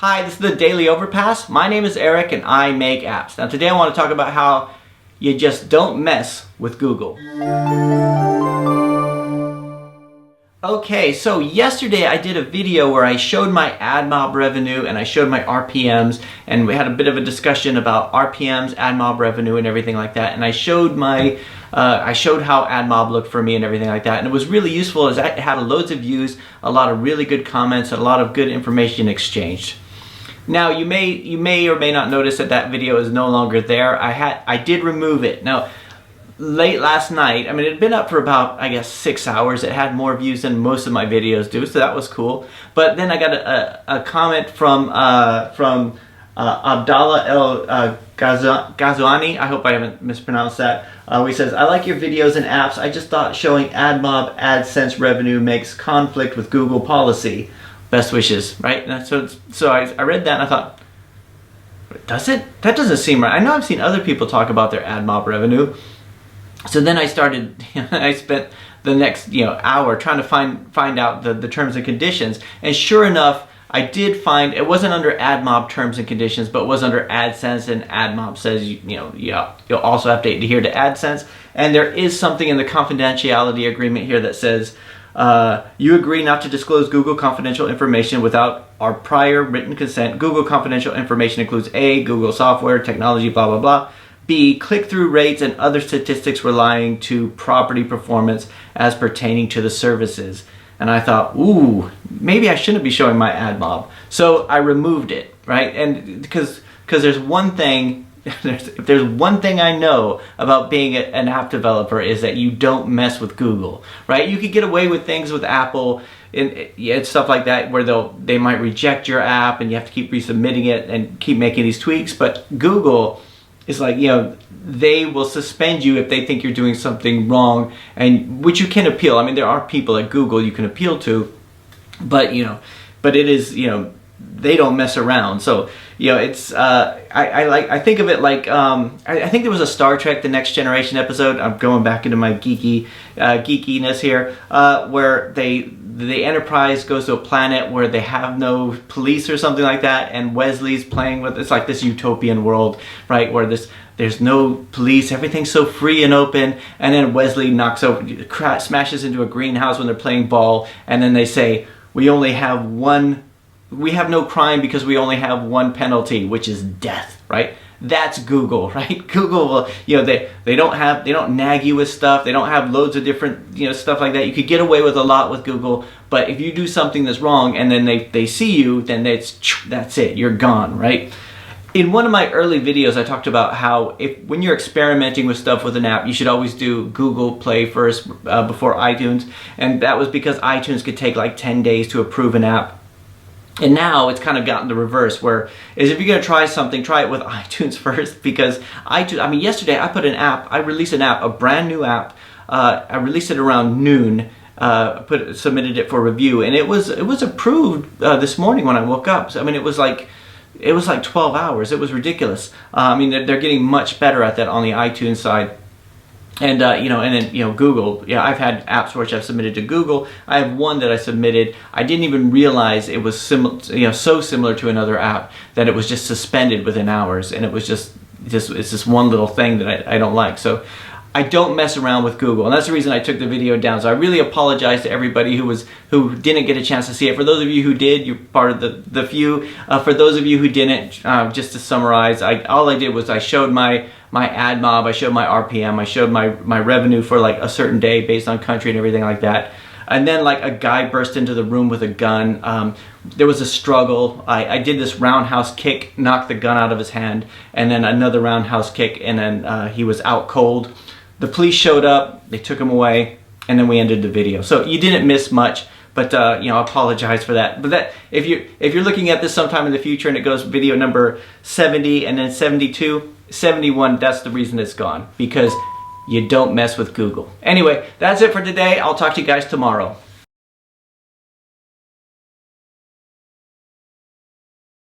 Hi, this is the Daily Overpass. My name is Eric and I make apps. Now today I want to talk about how you just don't mess with Google. Okay, so yesterday I did a video where I showed my AdMob revenue and I showed my RPMs, and we had a bit of a discussion about RPMs, AdMob revenue and everything like that, and I showed my I showed how AdMob looked for me and everything like that, and it was really useful as it had loads of views, a lot of really good comments, and a lot of good information exchanged. Now you may or may not notice that that video is no longer there. I did remove it. Now late last night, I mean it had been up for about, I guess, 6 hours. It had more views than most of my videos do, so that was cool. But then I got a comment from Abdallah El Ghazouani, I hope I haven't mispronounced that. He says, I like your videos and apps. I just thought showing AdMob AdSense revenue makes conflict with Google policy. Best wishes, right? And so I read that and I thought, does it? That doesn't seem right. I know I've seen other people talk about their AdMob revenue. So then I started, I spent the next hour trying to find out the terms and conditions, and sure enough, I did find it wasn't under AdMob terms and conditions, but was under AdSense, and AdMob says you'll also have to adhere to AdSense, and there is something in the confidentiality agreement here that says you agree not to disclose Google confidential information without our prior written consent. Google confidential information includes A, Google software, technology, blah blah blah. B, click-through rates and other statistics relating to property performance as pertaining to the services. And I thought, ooh, maybe I shouldn't be showing my AdMob. So I removed it, right? And because there's one thing, if there's one thing I know about being an app developer is that you don't mess with Google, right? You could get away with things with Apple and stuff like that where they might reject your app and you have to keep resubmitting it and keep making these tweaks. But Google, it's like, they will suspend you if they think you're doing something wrong, and which you can appeal. I mean, there are people at Google you can appeal to, but but it is, they don't mess around. So it's I think of it like I think there was a Star Trek: The Next Generation episode. I'm going back into my geekiness here, where the Enterprise goes to a planet where they have no police or something like that, and Wesley's playing with, it's like this utopian world, right, where there's no police, everything's so free and open, and then Wesley smashes into a greenhouse when they're playing ball, and then they say, we have no crime because we only have one penalty, which is death, right? That's Google, right? Google will, they don't nag you with stuff. They don't have loads of different, stuff like that. You could get away with a lot with Google, but if you do something that's wrong and then they see you, then that's it. You're gone, right? In one of my early videos, I talked about how when you're experimenting with stuff with an app, you should always do Google Play first before iTunes, and that was because iTunes could take like 10 days to approve an app. And now it's kind of gotten the reverse, where if you're going to try something, try it with iTunes first, because iTunes, I mean, yesterday I released an app, a brand new app. I released it around noon, submitted it for review, and it was approved this morning when I woke up. So, I mean, it was like 12 hours. It was ridiculous. I mean, they're getting much better at that on the iTunes side. And then Google. Yeah, I've had apps which I've submitted to Google. I have one that I submitted. I didn't even realize it was so similar to another app that it was just suspended within hours, and it was it's just one little thing that I don't like. So I don't mess around with Google, and that's the reason I took the video down. So I really apologize to everybody who didn't get a chance to see it. For those of you who did, you're part of the few. For those of you who didn't, just to summarize, all I did was I showed my AdMob, I showed my RPM, I showed my revenue for like a certain day based on country and everything like that. And then like a guy burst into the room with a gun. There was a struggle. I did this roundhouse kick, knocked the gun out of his hand, and then another roundhouse kick, and then he was out cold. The police showed up, they took him away, and then we ended the video. So you didn't miss much, but I apologize for that. But if you're looking at this sometime in the future and it goes video number 70 and then 72, 71, that's the reason it's gone, because you don't mess with Google. Anyway, that's it for today. I'll talk to you guys tomorrow.